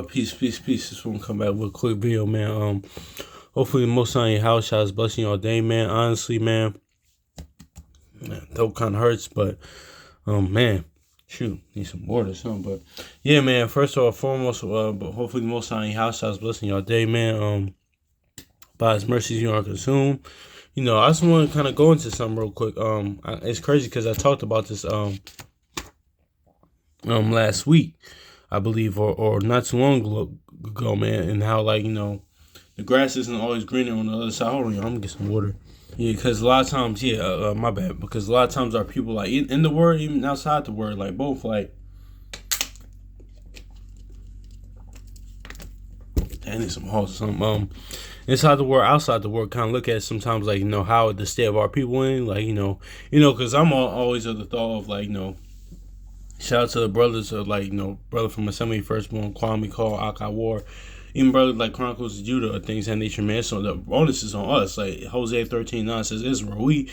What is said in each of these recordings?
Peace. Just want to come back with a quick video, man. Hopefully the most on your house shot is blessing all day, man. Honestly, man, that kind of hurts, but man, shoot, need some water or something. But yeah, man. First of all, foremost, but hopefully the most on your house shot is blessing all day, man. By His mercies you are consumed. I just want to kind of go into something real quick. It's crazy because I talked about this last week, I believe, or not too long ago, man, and how the grass isn't always greener on the other side. Hold on, y'all, I'm gonna get some water. Yeah, because a lot of times, my bad. Because a lot of times our people like in the word, even outside the word, like both, like I need some halls or something. Inside the word, outside the word, kind of look at it sometimes like how the state of our people in, like because I'm always of the thought of shout out to the brothers of brother from Assembly Firstborn, Kwame Call, Akai War, even brother like Chronicles of Judah or things of that nature, man. So the onus is on us. Like Hosea 13:9 says, Israel, we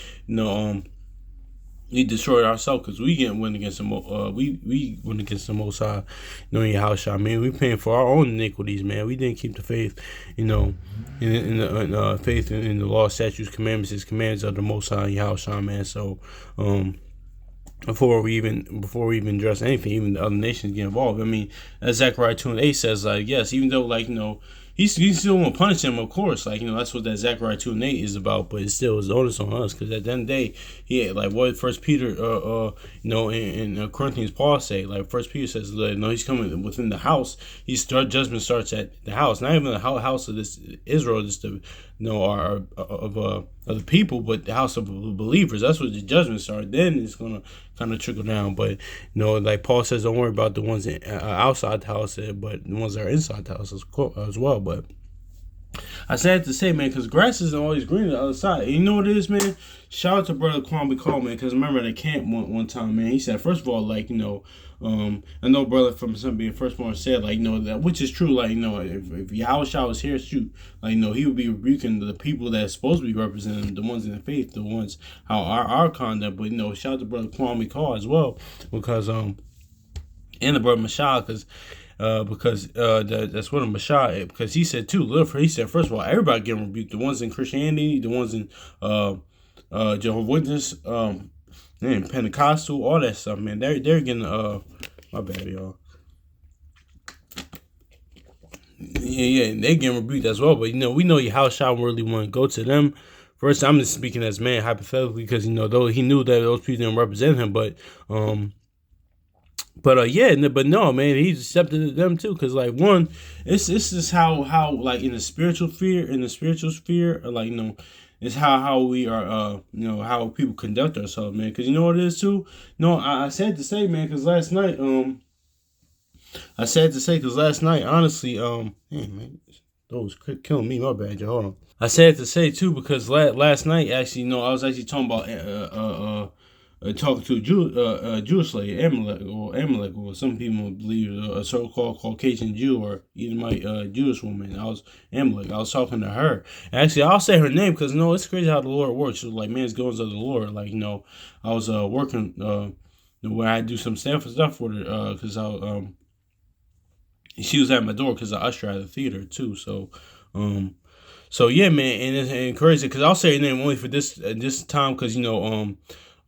destroyed ourselves because we get win against the we went against the Most High, in your house shot, man. We paying for our own iniquities, man. We didn't keep the faith, in the faith in the law, statutes, commandments, His commands of the Most High in your house shot, man. So, before we even address anything, even the other nations get involved. I mean, as Zechariah 2:8 says, yes, even though he's still want to punish them, of course. That's what that Zechariah 2:8 is about. But it still is onus on us because at the end of the day, what First Peter, in Corinthians, Paul say, First Peter says, he's coming within the house. Judgment starts at the house, not even the house of this Israel, just the our of the people, but the house of believers. That's where the judgment started. Then it's gonna kind of trickle down. But like Paul says, don't worry about the ones outside the house, but the ones that are inside the house as well. But I said to say, man, because grass isn't always green on the other side. And you know what it is, man? Shout out to brother Kwame Call, man, because I remember at the camp one time, man, he said, first of all, I know brother from being firstborn said, that, which is true, if Yahushua was here, shoot, he would be rebuking the people that's supposed to be representing the ones in the faith, the ones, how our conduct, but, shout out to brother Kwame Call as well, because, and the brother Mashah, because that's what a Mashah, because he said too. He said first of all, everybody getting rebuked. The ones in Christianity, the ones in Jehovah's Witness, Pentecostal, all that stuff, man. They're getting my bad, y'all. Yeah, they getting rebuked as well. But we know how Shah really want to go to them. First, I'm just speaking as man hypothetically because though he knew that those people didn't represent him, but but no, man, he's accepted them too. Cause one, this is how in the spiritual sphere, it's how we are, how people conduct ourselves, man. Cause you know what it is too. No, I said to say, man, cause last night, honestly, man, those killing me. My bad, y'all. Hold on. I said to say too because last night, actually, I was actually talking about talking to a Jewish lady, Amalek, or some people believe a so-called Caucasian Jew or Edomite Jewish woman. I was Amalek. I was talking to her. Actually, I'll say her name because it's crazy how the Lord works. She was man's goings of the Lord. I was working where I do some stuff for her because she was at my door because I usher at the theater too. So yeah, man, and it's crazy because I'll say her name only for this time because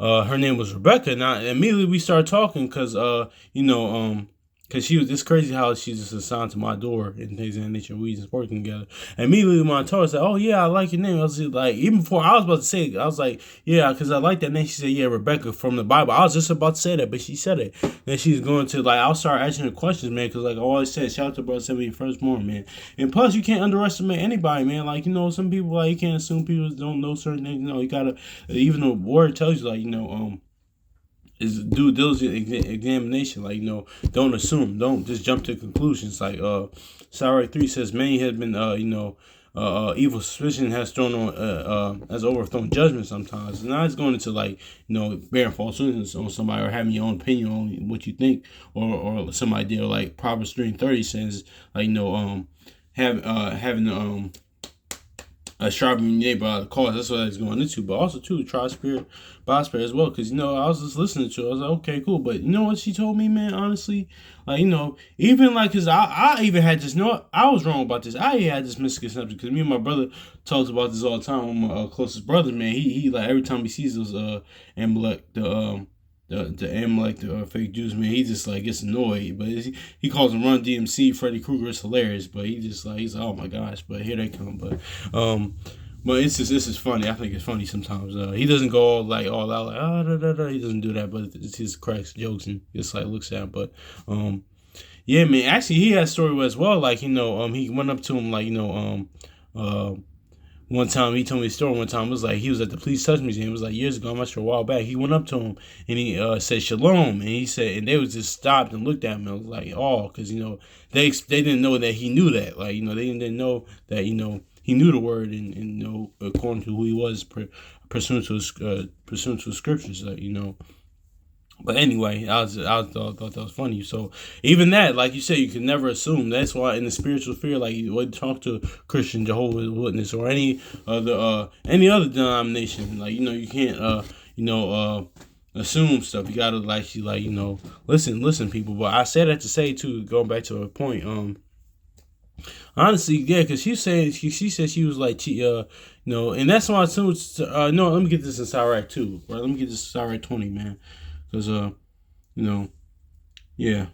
her name was Rebecca, and immediately we started talking because because she was just crazy how she's just assigned to my door and things of that nature. We just working together. And immediately when I told her, I said, "Oh yeah, I like your name." I was just even before I was about to say it, I was like, "Yeah," because I like that name. She said, "Yeah, Rebecca from the Bible." I was just about to say that, but she said it. Then she's going to I'll start asking her questions, man, because I always said, shout out to brother 71st morning, man. And plus, you can't underestimate anybody, man. Some people you can't assume people don't know certain things. You gotta, even the word tells you is due diligent examination. Don't assume. Don't just jump to conclusions. Sirach 3 says, many have been, evil suspicion has thrown on, has overthrown judgment sometimes. And now it's going into bearing false witness on somebody or having your own opinion on what you think or some idea. Proverbs 3:30 says, having sharpening your neighbor out of the cause. That's what I was going into. But also too, try spirit by spirit as well. Because I was just listening to it. I was like, okay, cool. But you know what she told me, man? Honestly, like even like, cause I even had this. I was wrong about this. I had this misconception because me and my brother talks about this all the time. With my closest brother, man. He like every time he sees those Amalek the Amalek the fake Jews, man, he just like gets annoyed. But he calls them Run DMC, Freddy Krueger. It's hilarious. But he's like, oh my gosh. But here they come. But it's just funny. I think it's funny sometimes. He doesn't go all out like da, da, da. He doesn't do that. But it's his cracks jokes and just like looks at him. But yeah, man. Actually, he had a story as well. Like he went up to him like one time he told me a story. One time it was like he was at the Please Touch Museum. It was like years ago. I'm not sure, a while back. He went up to him and he said shalom, and he said, and they was just stopped and looked at him. And was like, oh, because they didn't know that he knew that. Like they didn't know that he knew the word and according to who he was pursuant to the scriptures. But anyway, I thought that was funny. So even that, like you said, you can never assume. That's why in the spiritual sphere, like you would talk to Christian, Jehovah's Witness, or any other denomination, like you can't assume stuff. You gotta listen, people. But I said that to say too, going back to her point. Honestly, yeah, because she said she was like and that's why I assumed. No, let me get this in Sirach 2, right? Let me get this in Sirach 20, man. Because, yeah.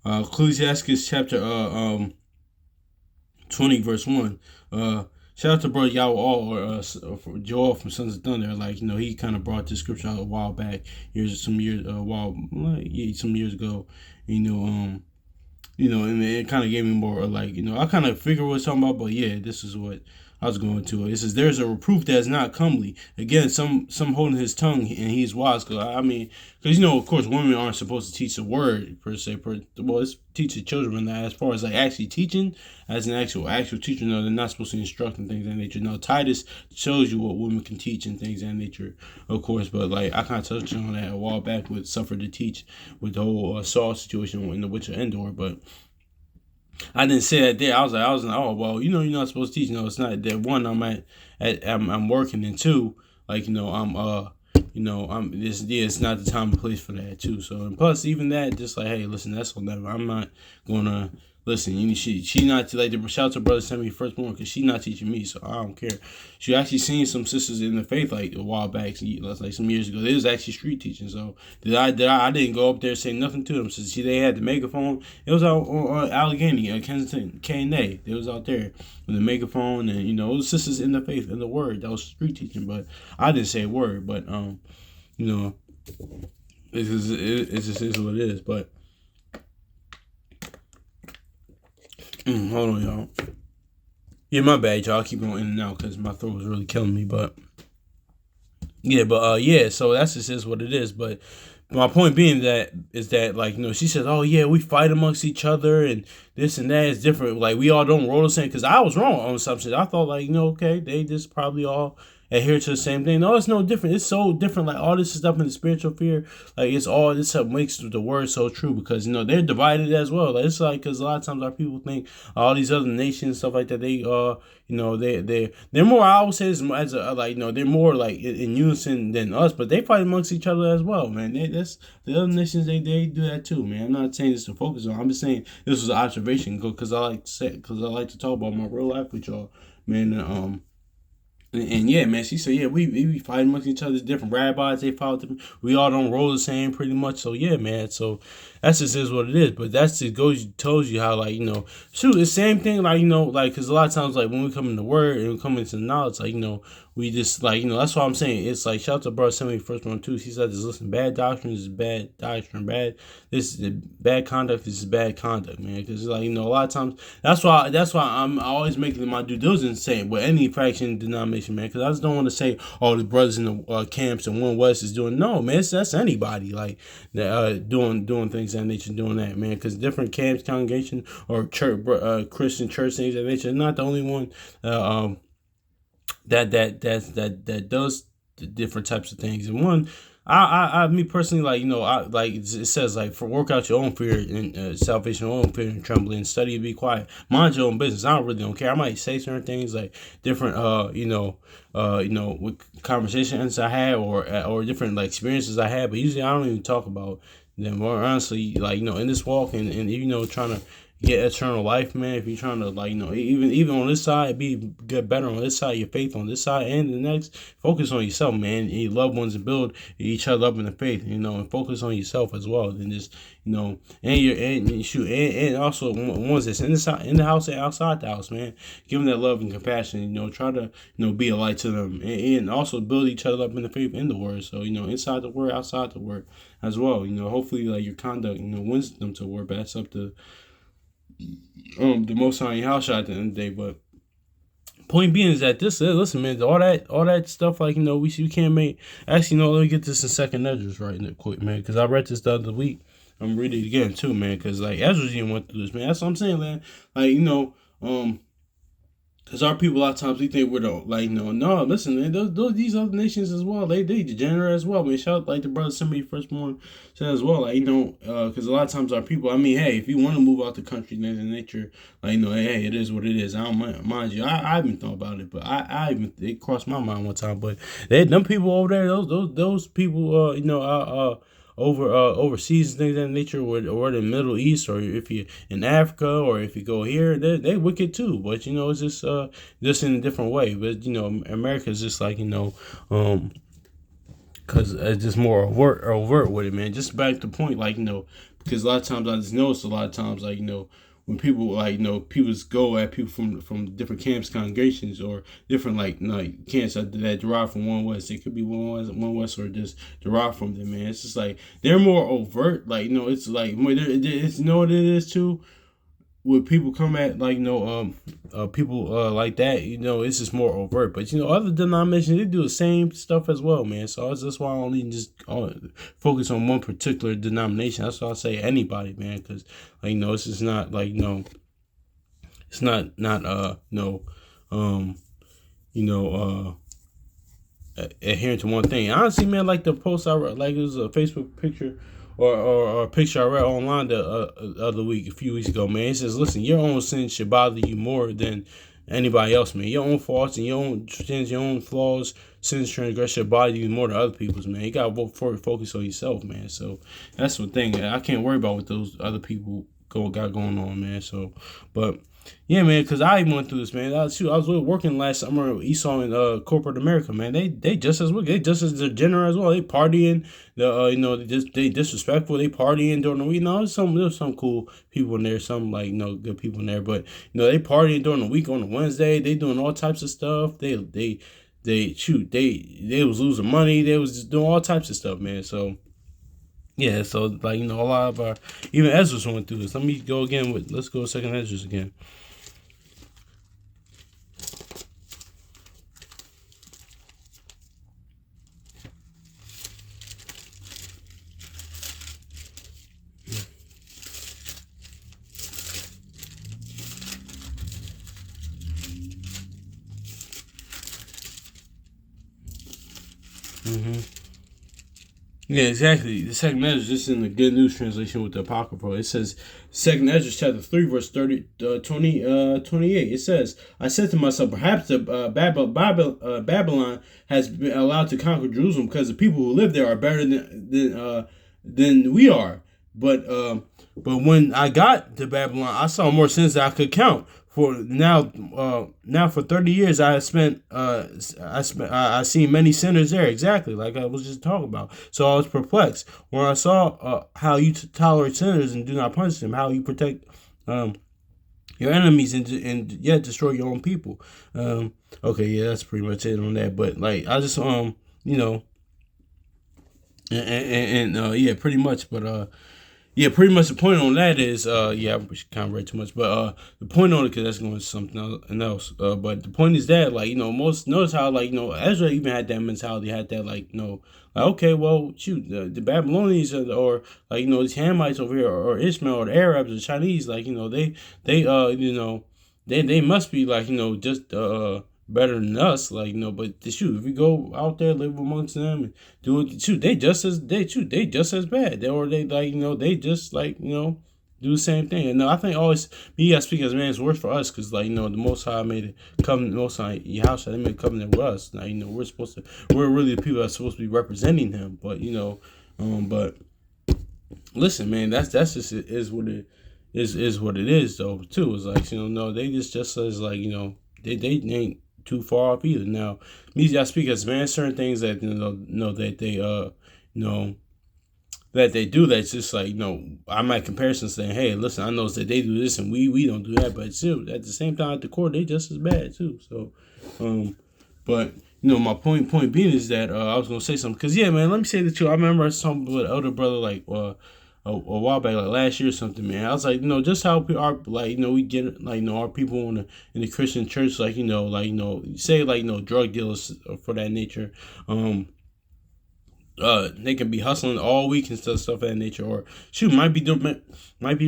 Ecclesiastes chapter 20, verse 1. Shout out to brother Yahweh or Joel from Sons of Thunder. Like, he kind of brought this scripture out a while back, some years ago. And it kind of gave me more I kind of figured what it's talking about, but yeah, this is what I was going to. It says, there's a reproof that is not comely. Again, some holding his tongue, and he's wise. Because of course, women aren't supposed to teach the word per se. It's teach the children that. As far as like actually teaching, as an actual teacher, no, they're not supposed to instruct and things of that nature. Now, Titus shows you what women can teach and things of that nature, of course. But like I kind of touched on that a while back with Suffer to Teach, with the whole Saul situation in The Witcher Endor, but I didn't say that there. I was like, oh well, you're not supposed to teach. No, it's not that. One, I'm working, and two, it's not the time and place for that too. So, and plus, even that, just like, hey, listen, that's on them. I'm not gonna listen. She not like the shout out to brother sent me firstborn because she not teaching me, so I don't care. She actually seen some sisters in the faith like a while back, like some years ago. They was actually street teaching. So I didn't go up there saying nothing to them. So they had the megaphone. It was out on Allegheny, Kensington, K&A. They was out there with the megaphone, and it was sisters in the faith and the word that was street teaching. But I didn't say a word. But it just is what it is. But hold on, y'all. Yeah, my bad, y'all. I keep going in and out because my throat was really killing me. But so that's just is what it is. But my point being is that she says, oh yeah, we fight amongst each other and this and that is different. Like we all don't roll the same. Because I was wrong on some shit. I thought okay, they just probably all adhere to the same thing. No, it's no different. It's so different. Like all this stuff in the spiritual sphere, like it's all this stuff makes the word so true because they're divided as well. Like, it's like because a lot of times our people think all these other nations stuff like that they they're more. I would say as they're more like in unison than us, but they fight amongst each other as well, man. That's the other nations they do that too, man. I'm not saying this to focus on. I'm just saying this was an observation because I like to talk about my real life with y'all, man. And yeah, man, she said, yeah, we fight amongst each other. Different rabbis, they follow them. We all don't roll the same pretty much. So yeah, man. So that's just is what it is. But that's just tells you how shoot, the same thing because a lot of times when we come into word and we come into knowledge, we just that's what I'm saying. It's like shout out to brother Semi first one too. He said, just listen, bad doctrine is bad doctrine, this is bad conduct is bad conduct, man. Because a lot of times that's why I'm always making my due diligence saying with any faction denomination, man. Because I just don't want to say the brothers in the camps and One West is doing that's anybody doing things that nature, doing that, man. Because different camps, congregation, or church, Christian church things that nature, not the only one that does the different types of things. And one, me personally, like, I like it says, like, for work out your own fear and salvation, your own fear and trembling, study to be quiet, mind your own business. I don't care. I might say certain things like different, with conversations I had or different like experiences I had, but usually I don't even talk about them. More honestly, like, in this walk and trying to get eternal life, man. If you're trying to, like, even on this side, get better on this side, your faith on this side and the next, focus on yourself, man, and your loved ones, and build each other up in the faith, and focus on yourself as well. And just, and also ones that's in the house and outside the house, man. Give them that love and compassion. Try to be a light to them, and also build each other up in the faith in the word. So inside the word, outside the word as well. Hopefully, like, your conduct wins them to word, but that's up to the Most High in house shot at the end of the day. But point being is that this listen, man, all that stuff, like, we can't make. Actually, let me get this in second Esdras right quick, man, because I read this the other week. I'm reading it again too, man, because, like, Esdras even went through this, man. That's what I'm saying, man. Like, because our people, a lot of times, we think we're the, like, no, listen, man, these other nations as well, they degenerate as well, man. Shout out, like, the brother somebody firstborn said as well, like, because a lot of times our people, I mean, hey, if you want to move out the country, then in nature, like, hey, it is what it is. I don't mind you. I even thought about it, but it crossed my mind one time, but them people over there, those people, overseas and things of that nature, or in the Middle East, or if you're in Africa, or if you go here, they wicked too. But it's just in a different way. But America is just like, because it's just more overt with it, man. Just back to the point, like, because a lot of times I just notice, a lot of times, like, when people, like, people go at people from different camps, congregations, or different, like camps that derive from One West. It could be One West, or just derive from them, man. It's just like they're more overt, like, it's like more. It's what it is too. When people come at, like, people like that, it's just more overt. But other denominations, they do the same stuff as well, man. So that's why I don't even just focus on one particular denomination. That's why I say anybody, man, because, like, it's just not, like, it's not adhering to one thing. Honestly, man, like the post I read, like, it was a Facebook picture or a picture I read online the other week, a few weeks ago, man. It says, listen, your own sins should bother you more than anybody else, man. Your own faults and your own sins, your own flaws, sins, transgression should bother you more than other people's, man. You gotta focus on yourself, man. So that's the thing. I can't worry about what those other people got going on, man. So, but yeah, man, because I even went through this, man. I was working last summer at Esau in corporate America, man. They just as wicked. They just as degenerate as well. They partying, they disrespectful. They partying during the week. There's some cool people in there, some, like, good people in there, but they partying during the week on a Wednesday. They doing all types of stuff. They was losing money. They was just doing all types of stuff, man. So yeah, so, like, a lot of our, even Esdras went through this. Let's go second Esdras again. Mm-hmm. Yeah, exactly. The second Esdras, just in the Good News translation with the Apocrypha, it says, second Esdras chapter 3, verse 28. It says, I said to myself, perhaps Babylon has been allowed to conquer Jerusalem because the people who live there are better than we are. But when I got to Babylon, I saw more sins than I could count. For for 30 years I seen many sinners there, exactly like I was just talking about. So I was perplexed when I saw how you tolerate sinners and do not punish them, how you protect your enemies and yet destroy your own people. Okay, yeah, that's pretty much it on that. But, like, I just yeah, pretty much. But yeah, pretty much the point on that is, yeah, I kind of read too much, but the point on it, because that's going to something else. But the point is that, like, notice how, like, Ezra even had that mentality, had that, like, like, okay, well, shoot, the Babylonians or like, these Hamites over here, or Ishmael, or the Arabs, or the Chinese, like, they must be, like, just better than us, like, but shoot, if we go out there, live amongst them and do it, shoot, they just as bad. They like, they just like, do the same thing. And no, I think always me gotta speak as man is worse for us, because like, the Most High made it covenant, Most High Yahushua, they made a covenant with us. Now, we're really the people that's supposed to be representing him. But but listen, man, that's just is what it is what it is though too. It's like, no, they just as like, they ain't too far off either. Now, me, I speak as man, certain things that that they that they do, that's just like, I might comparison saying, hey, listen, I know that they do this and we don't do that, but still at the same time at the core they just as bad too. So but my point being is that I was gonna say something, because yeah, man, let me say the truth. I remember something with an elder brother like a while back, like last year or something, man. I was like, just how our, like, we get, like, our people in the Christian church, like, say, like, drug dealers for that nature, they can be hustling all week and stuff of that nature, or shoot, might be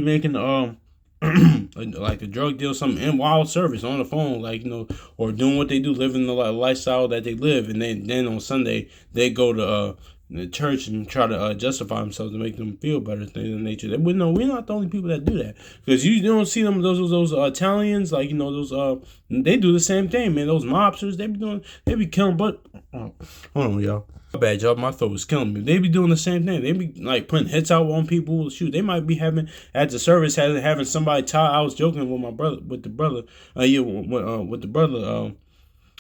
making like a drug deal, something in wild service on the phone, like, or doing what they do, living the lifestyle that they live, and then on Sunday they go to the church and try to justify themselves to make them feel better, things of nature. We're not the only people that do that, because you don't see them, those Italians, like, those they do the same thing, man. Those mobsters, they be killing, but hold on, y'all. My bad, y'all. My throat was killing me. They be doing the same thing. They be like putting hits out on people. Shoot, they might be having at the service having somebody tie. I was joking with with the brother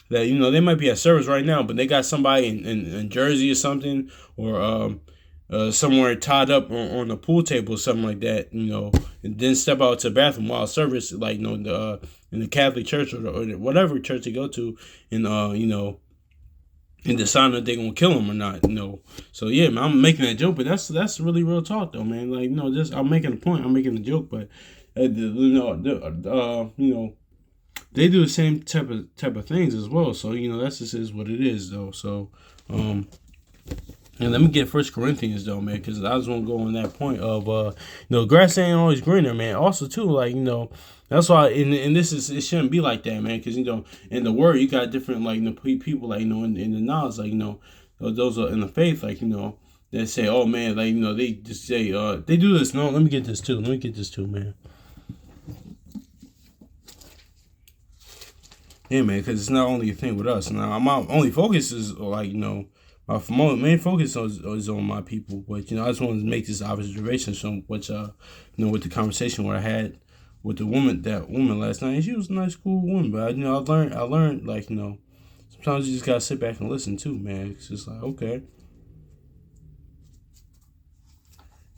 that they might be at service right now, but they got somebody in Jersey or something, or somewhere tied up on a pool table or something like that, and then step out to the bathroom while service, like, in the Catholic church or whatever church they go to, and and decide if they're gonna kill him or not, So yeah, man, I'm making that joke, but that's really real talk though, man. Like, just I'm making a point, I'm making a joke, but they do the same type of things as well. So that's just is what it is though. So and let me get 1 Corinthians though, man, because I just want to go on that point of grass ain't always greener, man. Also too, like, that's why, and this is, it shouldn't be like that, man, because in the word you got different, like, people, like, in the knowledge, like, those are in the faith, like, that say, oh man, like, they just say they do this. No, let me get this too, man. Yeah, man, because it's not only a thing with us. Now, my only focus is, like, my main focus is on my people. But, I just wanted to make this observation, which, with the conversation where I had with that woman last night. And she was a nice, cool woman. But, I learned, like, sometimes you just got to sit back and listen, too, man. It's just like, okay.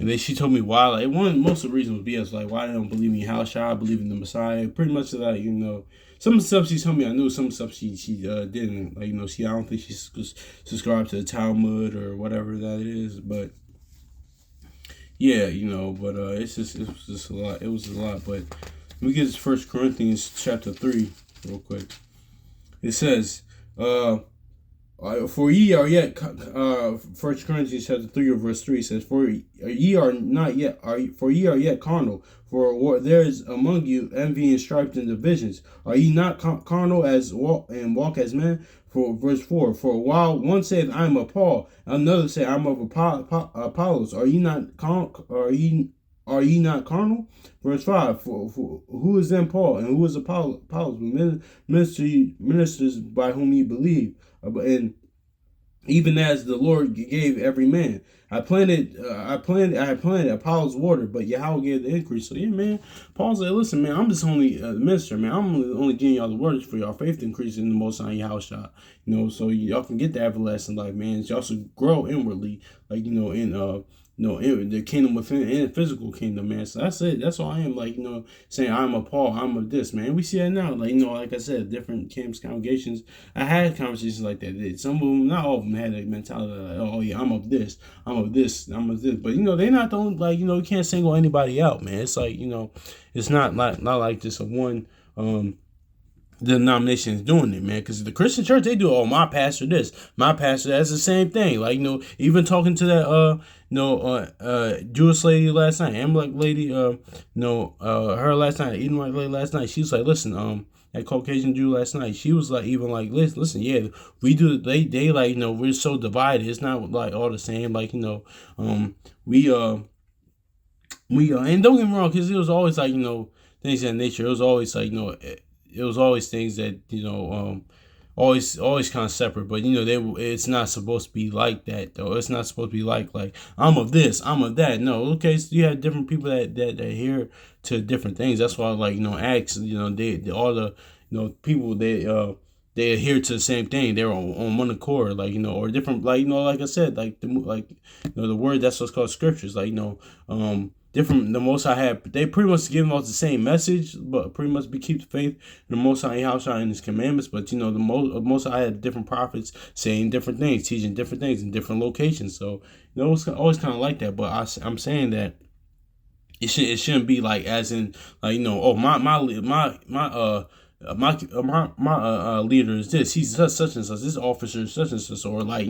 And then she told me why, like, most of the reason was BS, like, why they don't believe me, how should I believe in the Messiah? Pretty much, like, some stuff she told me I knew, some stuff she didn't. Like, I don't think she subscribed to the Talmud or whatever that is. But yeah, but it was just a lot. It was a lot. But let me get this 1 Corinthians chapter 3 real quick. It says, for ye are yet, 1 Corinthians chapter 3 verse 3 says, for ye are yet carnal, for there is among you envy and strife and divisions. Are ye not carnal as walk as men? For verse 4, for while one saith, I am of Paul, another say, I am of Apollos. Are ye not carnal? Verse 5, for who is then Paul, and who is Apollos? Ministers by whom ye believe, and even as the Lord gave every man. I planted, Apollos watered, but Yahweh gave the increase. So yeah, man, Paul said, listen, man, I'm just only a minister, man. I'm only giving y'all the words for y'all faith to increase in the Most High Yahushua, so y'all can get the everlasting life, man. Y'all should grow inwardly, like, in the kingdom within, in the physical kingdom, man. So that's it. That's all I am, like, saying I'm a Paul, I'm of this, man. We see that now, like, like I said, different camps, congregations. I had conversations like that. Some of them, not all of them, had a mentality like, oh yeah, I'm of this, I'm of this. But they're not the only, like, you can't single anybody out, man. It's like, it's not like just a one the denomination is doing it, man. Because the Christian church, they do, oh, my pastor this, my pastor that's the same thing. Like, even talking to that Jewish lady last night, Amalek lady, her last night, Edomite lady last night, she was like, listen, that Caucasian Jew last night, she was like, even like, listen, yeah, we do, they like, we're so divided. It's not like all the same. Like, we and don't get me wrong, because it was always like, things of that nature. It was always like, it was always things that, always kind of separate. But it's not supposed to be like that though. It's not supposed to be like I'm of this, I'm of that. No, okay, so you have different people that adhere to different things. That's why, like, Acts, they all the people, they adhere to the same thing. They're on one accord, like, or different, like, like I said, like the word, that's what's called scriptures, like, different. The Most High had, they pretty much give us the same message, but pretty much be keep the faith in the Most High Yahweh and His commandments. But the Most High had different prophets saying different things, teaching different things in different locations. So it's always kind of like that. But I'm saying that it shouldn't be like, as in, like, oh, my leader is this. He's such and such. This officer is such and such. Or, like,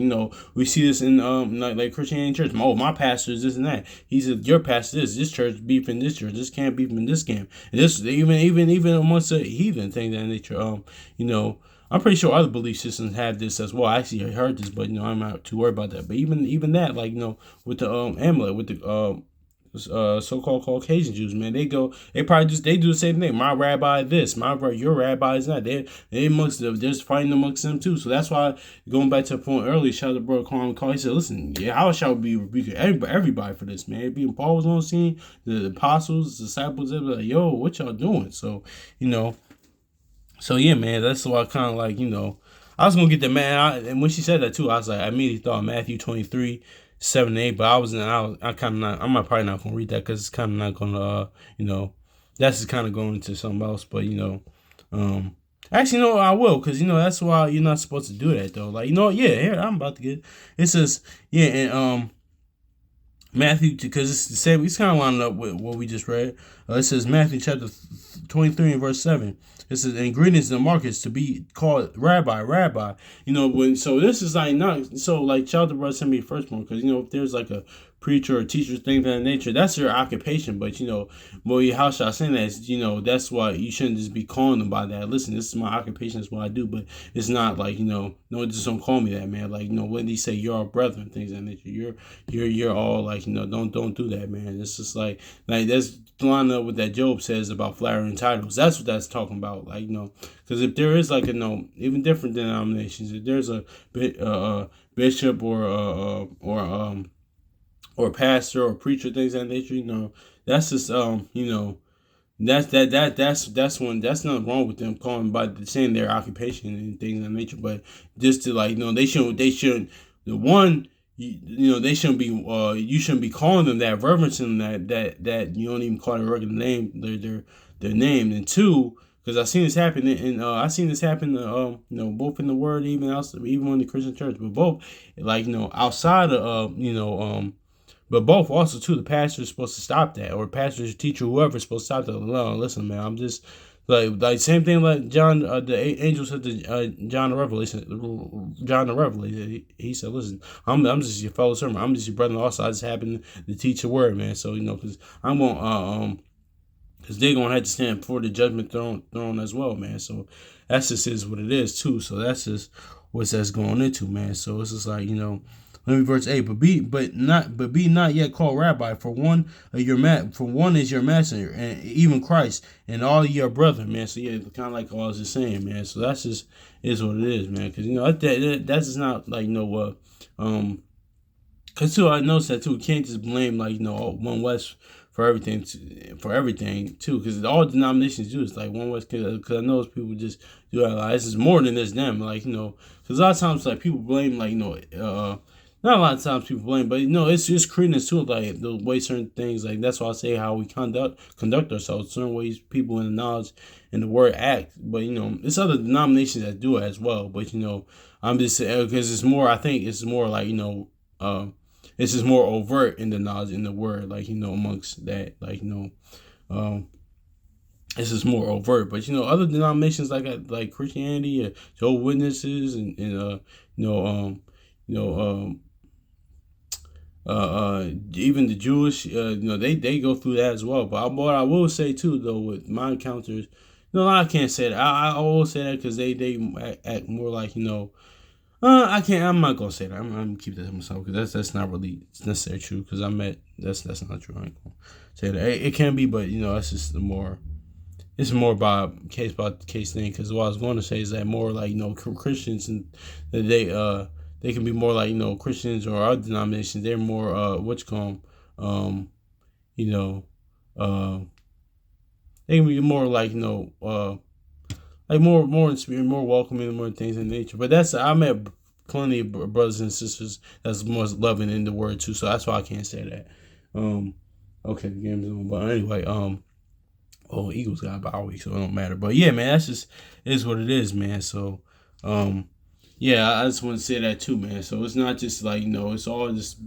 we see this in like Christianity church. Oh, my pastor is this and that. He's your pastor is this church beef in this church. This camp beef in this camp. And this even amongst the heathen things that nature. I'm pretty sure other belief systems have this as well. I actually heard this, but I'm not too worried about that. But even that, like, with the Amalek, with the so-called Caucasian Jews, man, they probably they do the same thing. My rabbi this, your rabbi is that. They amongst them, there's fighting amongst them too. So that's why, going back to the point earlier, shout out to brother Carl. He said, listen, yeah, how shall we be rebuking everybody for this, man? Being Paul was on the scene, the apostles, the disciples, they were like, yo, what y'all doing? So so yeah, man, that's why I kind of like, I was gonna get the man, and when she said that too, I was like, I immediately thought Matthew 23:7-8, but I kind of not, I'm probably not gonna read that because it's kind of not gonna, that's just kind of going into something else. But actually, no, I will, because that's why you're not supposed to do that though. Like, yeah, here I'm about to get. It says, yeah, and Matthew, because it's the same. It's kind of lining up with what we just read. It says Matthew chapter 23 and verse 7. It says, "And greetings to Marcus, to be called Rabbi, Rabbi." So this is like not so like child to brother send me firstborn, because if there's like a preacher or teacher, thing of that nature, that's your occupation. But boy, how should I say that? That's why you shouldn't just be calling them by that. Listen, this is my occupation, that's what I do. But it's not like no, just don't call me that, man. Like when they say you're our brother and things of that nature, you're all like don't do that, man. It's just like that's line up what that Job says about flattering titles. That's what that's talking about. Like because if there is like even different denominations, if there's a bishop or pastor or preacher, things of that nature, that's just that's when that's nothing wrong with them calling by saying their occupation and things of that nature. But just to like they shouldn't the one. They shouldn't be. You shouldn't be calling them that, reverencing that you don't even call their regular name, their name. And two, because I've seen this happen, and I've seen this happen. Both in the word, even in the Christian church, but both, like outside of but both also too. The pastor is supposed to stop that, or pastor, teacher, whoever is supposed to stop that. No, listen, man, I'm just. Like same thing like John, the angel said to John the Revelation. John the Revelation, he said, "Listen, I'm just your fellow servant. I'm just your brother. Also, I just happen to teach the word, man. So because I'm gonna because they're gonna have to stand before the judgment throne as well, man. So that's just is what it is too. So that's just what that's going into, man. So it's just like Let me verse 8. But be not yet called rabbi, for one is your master, and even Christ, and all your brother, man. So yeah, kind of like I was just saying, man. So that's just is what it is, man. Because that's just not like Cause too, I noticed that too. You can't just blame One West for everything, too. Because all denominations do is like One West. Because I know people just do that. Like, this is more than this them. Because a lot of times like people blame not a lot of times people blame, but it's just credence to it, like the way certain things, like that's why I say how we conduct ourselves, certain ways people in the knowledge and the word act. But it's other denominations that do it as well. But I'm just because it's more. I think it's more like it's just more overt in the knowledge in the word, like amongst that, like This is more overt. But other denominations like Christianity, Jehovah's Witnesses, and you know you know even the Jewish, they go through that as well. But what I will say too, though, with my encounters, I can't say that. I will say that because they act more like I can't. I'm not gonna say that. I'm gonna keep that to myself because that's not really necessarily true. Because I met that's not true. I ain't gonna say that. It can be, but that's just the more. It's more by case thing. Because what I was going to say is that more like Christians, and that they can be more like Christians or other denominations. They're more what you call them, you know uh they can be more like more in spirit, more welcoming, more things in nature. But I met plenty of brothers and sisters that's more loving in the word too. So that's why I can't say that. Okay, the game's on, but anyway, Eagles got a bye week, so it don't matter. But yeah, man, that's just is what it is, man. So, yeah, I just want to say that too, man. So it's not just like it's all just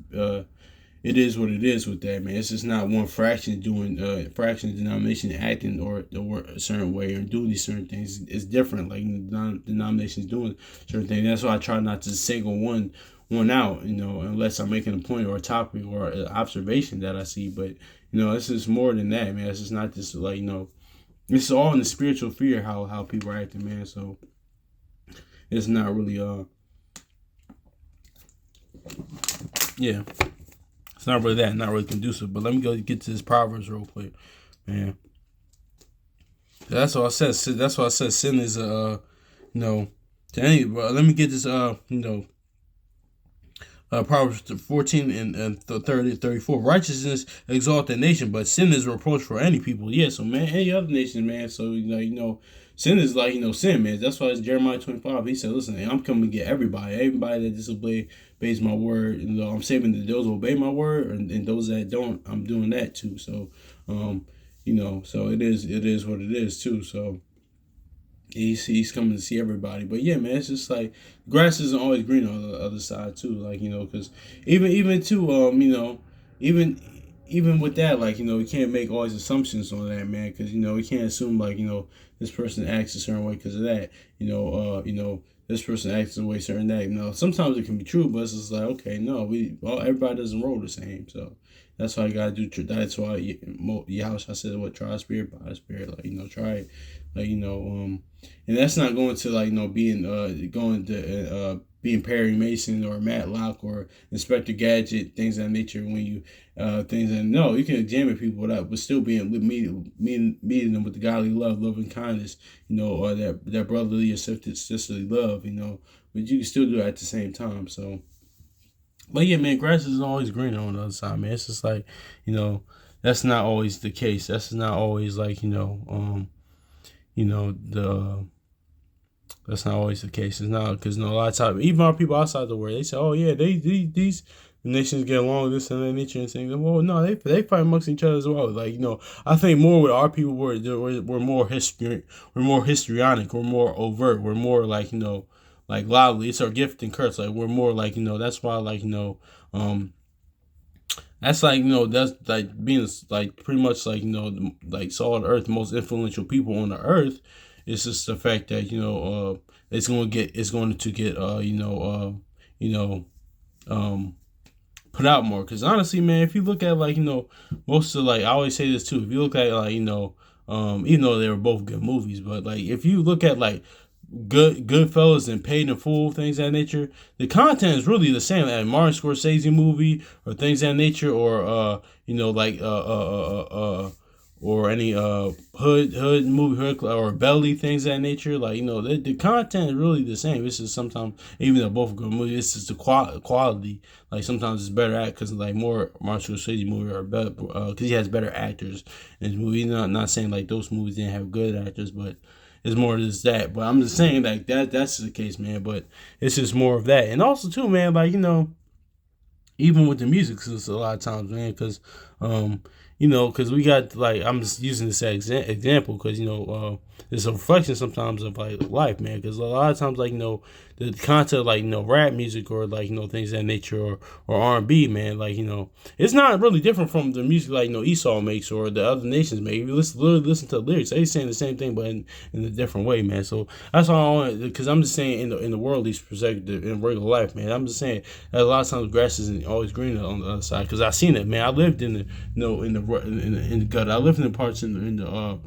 it is what it is with that, man. It's just not one fraction doing fraction denomination acting or a certain way or doing these certain things. It's different, like denominations doing certain things. That's why I try not to single one out, unless I'm making a point or a topic or an observation that I see. But it's just more than that, man. It's just not just like it's all in the spiritual fear how people are acting, man. So it's not really yeah. It's not really that, not really conducive. But let me go get to this Proverbs real quick, man. That's what I said. That's what I said. Sin is to any. But let me get this Proverbs 14 and 30, 34. Righteousness exalt a nation, but sin is reproach for any people. Yeah, so man, any other nation, man. So sin is like sin, man. That's why it's Jeremiah 25. He said, "Listen, I'm coming to get everybody that disobeys my word. I'm saving those who obey my word, and those that don't, I'm doing that too." So, so it is what it is too. So. He's coming to see everybody, but yeah, man, it's just like grass isn't always green on the other side too. Like because even too, even with that, like we can't make always assumptions on that, man, because we can't assume like this person acts a certain way because of that. This person acts a way certain that. Sometimes it can be true, but it's just like okay, no, everybody doesn't roll the same, so. That's why I gotta do. That's why Yahushua said, "What try spirit by spirit." Like try it. Like and that's not going to like being going to being Perry Mason or Matlock or Inspector Gadget, things of that nature. When you things that you can examine people without, but still being with meeting them with the godly love, loving kindness, or that brotherly or sisterly love, but you can still do it at the same time. So. But yeah, man, grass isn't always greener on the other side, man. It's just like, that's not always the case. That's not always like, that's not always the case. It's not because a lot of times, even our people outside the world, they say, oh yeah, these nations get along, this and that nature and things. Well, no, they fight amongst each other as well. Like I think more with our people, we're more we're more histrionic, we're more overt, we're more like like loudly. It's our gift and curse. Like we're more like that's why like that's like that's like being like pretty much like like solid earth, the most influential people on the earth. It's just the fact that it's going to get put out more. Because honestly, man, if you look at like most of like I always say this too. If you look at like even though they were both good movies, but like if you look at like Goodfellas and Paid in Full, things of that nature, the content is really the same. Like Martin Scorsese movie or things of that nature, or like or any hood movie, or Belly, things of that nature. Like the content is really the same. It's just sometimes, even though both good movies, it's just the quality. Like sometimes it's better act because like more Martin Scorsese movie are better because he has better actors in his movie. Not saying like those movies didn't have good actors, but. It's more just that, but I'm just saying like that's the case, man. But it's just more of that, and also too, man. Like even with the music, cause a lot of times, man, because because we got like I'm just using this as example, because it's a reflection sometimes of like life, man. Because a lot of times, like the content, like, rap music, or like, things of that nature, or R&B, man. Like, it's not really different from the music, like, Esau makes, or the other nations make. If you listen to the lyrics, they saying the same thing, but in a different way, man. So that's all I want, because I'm just saying, in the worldly perspective, in regular life, man. I'm just saying that a lot of times grass isn't always greener on the other side, because I seen it, man. I lived in the in the gutter. I lived in the parts in the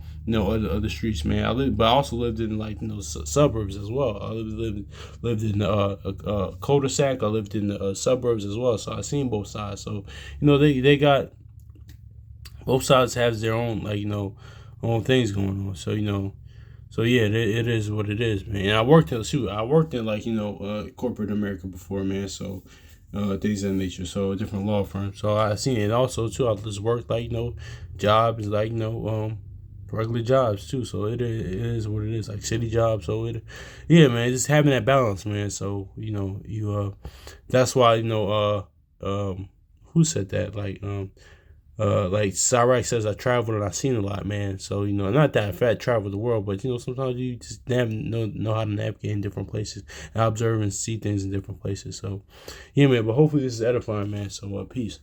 other streets, man. But I also lived in, like, suburbs as well. I lived in a cul-de-sac. I lived in the suburbs as well. So I seen both sides. So they got both sides has their own, like, own things going on. So so yeah, it is what it is, man. And I worked in, like, corporate America before, man. So things of that nature. So a different law firm. So I seen it also too. I just worked, like, jobs, like, regular jobs too. So it is what it is, like city jobs. So yeah, man, just having that balance, man. So you that's why, who said that, like Cyrax says, I traveled and I seen a lot, man. So not that I traveled the world, but sometimes you just know how to navigate in different places and observe and see things in different places. So yeah, man. But hopefully this is edifying, man. So peace.